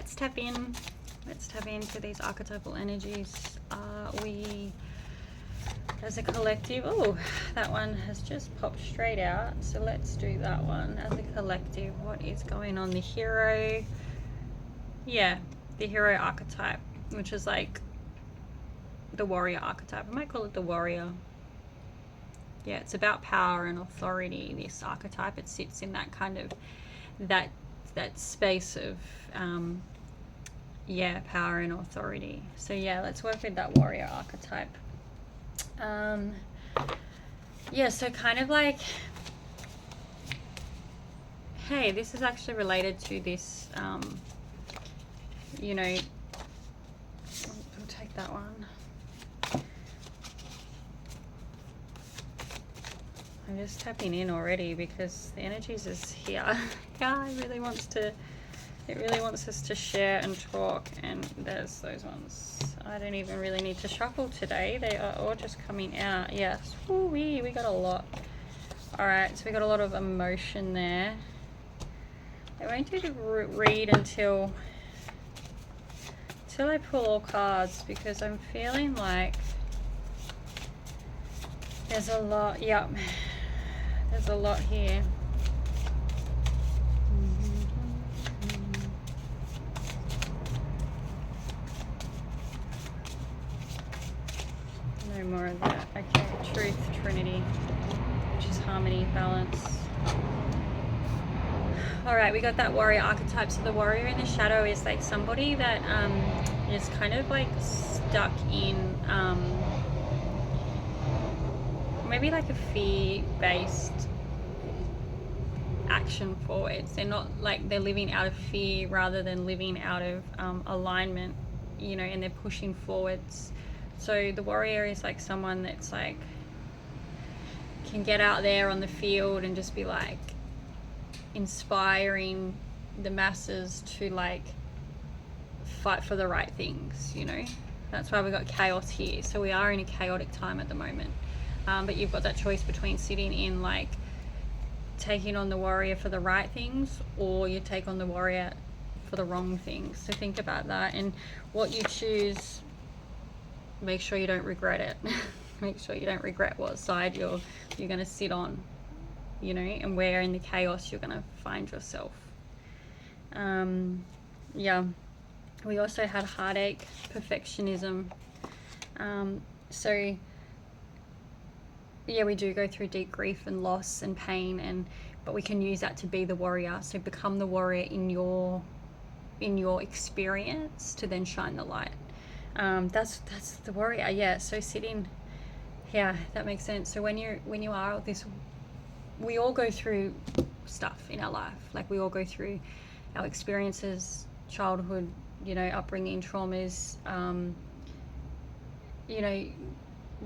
let's tap in. Let's tap into these archetypal energies. We, as a collective, oh, that one has just popped straight out. So let's do that one. As a collective, what is going on? The hero, yeah, the hero archetype, which is like the warrior archetype. I might call it the warrior. Yeah, it's about power and authority, this archetype. It sits in that kind of, that space of, yeah, power and authority. So yeah, let's work with that warrior archetype. Yeah, so kind of like, hey, this is actually related to this, you know, we'll take that one. I'm just tapping in already because the energies is here. Yeah, it really wants us to share and talk, and there's those ones. I don't even really need to shuffle today. They are all just coming out. Yes. Ooh-wee, we got a lot. Alright, so we got a lot of emotion there. I won't do the read until I pull all cards, because I'm feeling like there's a lot. Yep. There's a lot here. No more of that. Okay, truth, trinity, which is harmony, balance. Alright, we got that warrior archetype. So the warrior in the shadow is like somebody that is kind of like stuck in maybe like a fear-based action forwards. They're not like, they're living out of fear rather than living out of alignment, you know, and they're pushing forwards. So the warrior is like someone that's like can get out there on the field and just be like inspiring the masses to like fight for the right things, you know. That's why we got chaos here. So we are in a chaotic time at the moment, but you've got that choice between sitting in like taking on the warrior for the right things, or you take on the warrior for the wrong things. So think about that, and what you choose, make sure you don't regret it. Make sure you don't regret what side you're going to sit on, you know, and where in the chaos you're going to find yourself. Yeah, we also had heartache, perfectionism. So yeah, we do go through deep grief and loss and pain, but we can use that to be the warrior. So become the warrior in your experience to then shine the light. That's the warrior. Yeah. So sitting, yeah, that makes sense. So when you are this, we all go through stuff in our life. Like we all go through our experiences, childhood, you know, upbringing, traumas, you know,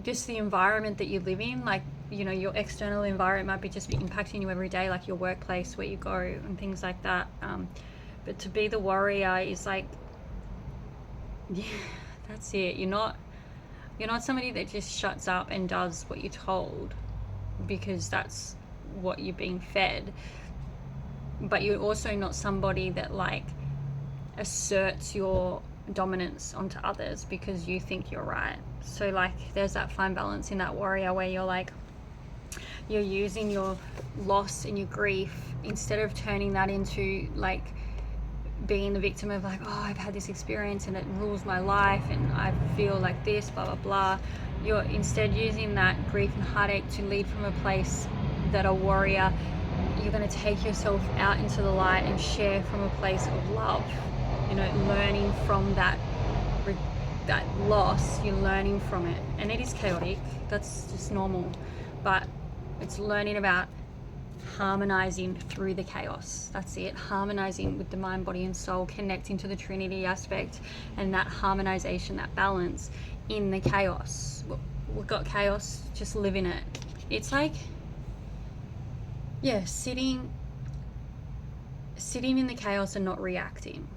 just the environment that you live in. Like, you know, your external environment might be just be impacting you every day, like your workplace, where you go and things like that. But to be the warrior is like, yeah, that's it. You're not somebody that just shuts up and does what you're told because that's what you're being fed. But you're also not somebody that like asserts your dominance onto others because you think you're right. So like there's that fine balance in that warrior where you're like, you're using your loss and your grief, instead of turning that into like being the victim of like, oh, I've had this experience and it rules my life and I feel like this, blah blah blah. You're instead using that grief and heartache to lead from a place that a warrior, you're going to take yourself out into the light and share from a place of love, you know, learning from that loss. You're learning from it, and it is chaotic, that's just normal, but it's learning about harmonizing through the chaos. That's it, harmonizing with the mind, body and soul, connecting to the Trinity aspect, and that harmonization, that balance in the chaos. We've got chaos, just live in it. It's like, yeah, sitting in the chaos and not reacting.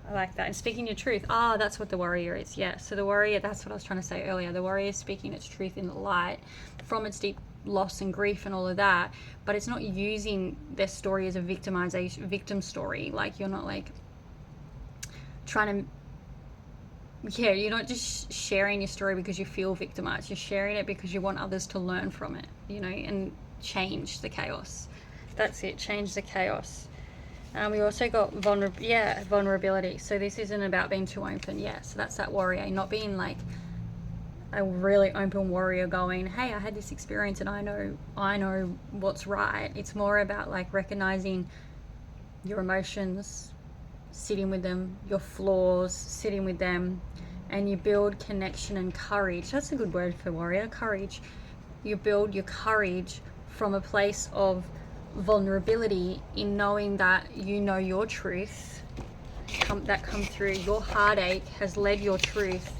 I like that. And speaking your truth. That's what the warrior is. Yeah. So the warrior, that's what I was trying to say earlier. The warrior is speaking its truth in the light from its deep loss and grief and all of that, but it's not using their story as a victim story. Like, you're not like, trying to, yeah, you're not just sharing your story because you feel victimized. You're sharing it because you want others to learn from it, you know, and change the chaos. That's it, change the chaos. We also got vulnerability. So this isn't about being too open. Yeah, so that's that warrior, not being like a really open warrior going, hey, I had this experience and I know what's right. It's more about like recognizing your emotions, sitting with them, your flaws, sitting with them, and you build connection and courage. That's a good word for warrior, courage. You build your courage from a place of vulnerability, in knowing that you know your truth, that come through. Your heartache has led your truth.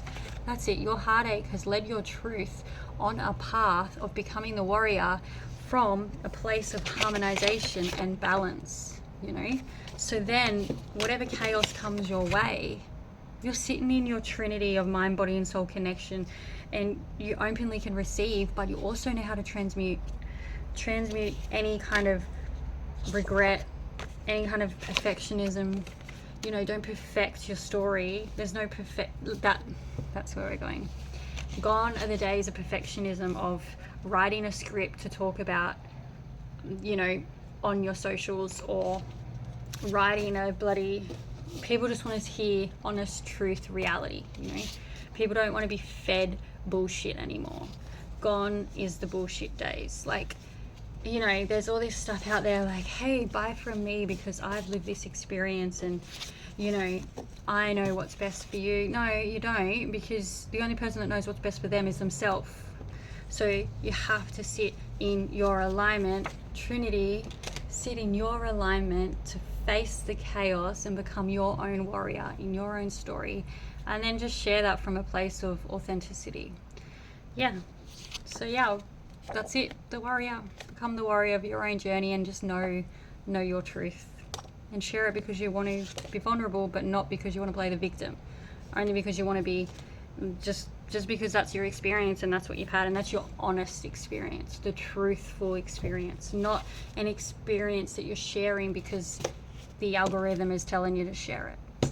That's it. Your heartache has led your truth on a path of becoming the warrior from a place of harmonization and balance, you know? So then whatever chaos comes your way, you're sitting in your trinity of mind, body, and soul connection, and you openly can receive, but you also know how to transmute any kind of regret, any kind of perfectionism. You know, don't perfect your story. There's no that's where we're going. Gone are the days of perfectionism, of writing a script to talk about, you know, on your socials, or writing a bloody, people just want to hear honest truth, reality, you know. People don't want to be fed bullshit anymore. Gone is the bullshit days. Like, you know, there's all this stuff out there like, hey, buy from me because I've lived this experience and, you know, I know what's best for you. No, you don't, because the only person that knows what's best for them is themselves. So you have to sit in your alignment, Trinity, sit in your alignment to face the chaos and become your own warrior in your own story, and then just share that from a place of authenticity. Yeah. So yeah, that's it. The warrior. Become the warrior of your own journey, and just know your truth, and share it because you want to be vulnerable, but not because you want to play the victim. Only because you want to be just because that's your experience and that's what you've had, and that's your honest experience, the truthful experience, not an experience that you're sharing because the algorithm is telling you to share it.